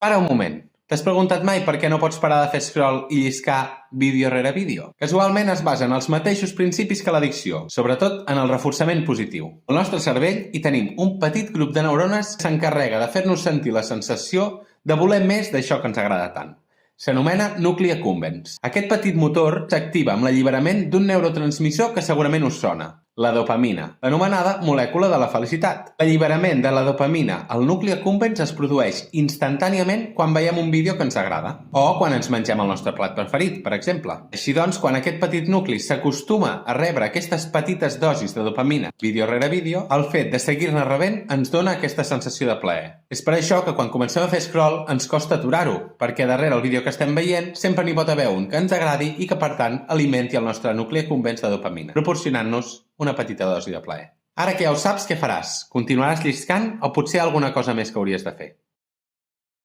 Para un moment. T'has preguntat mai per què no pots parar de fer scroll i lliscar vídeo rere vídeo? Casualment es basa en els mateixos principis que l'addicció, sobretot en el reforçament positiu. Al nostre cervell hi tenim un petit grup de neurones que s'encarrega de fer-nos sentir la sensació de voler més d'això que ens agrada tant. S'anomena nucli accumbens. Aquest petit motor s'activa amb l'alliberament d'un neurotransmissor que segurament us sona, la dopamina, l'anomenada molècula de la felicitat. L'alliberament de la dopamina al nucli accumbens es produeix instantàniament quan veiem un vídeo que ens agrada o quan ens mengem el nostre plat preferit, per exemple. Així doncs, quan aquest petit nucli s'acostuma a rebre aquestes petites dosis de dopamina vídeo rere vídeo, el fet de seguir-ne rebent ens dona aquesta sensació de plaer. És per això que quan comencem a fer scroll ens costa aturar-ho, perquè darrere el vídeo que estem veient sempre n'hi pot haver un que ens agradi i que, per tant, alimenti el nostre nucli accumbens de dopamina, proporcionant-nos una petita dosi de plaer. Ara que ja ho saps, què faràs? Continuaràs lliscant o potser alguna cosa més que hauries de fer?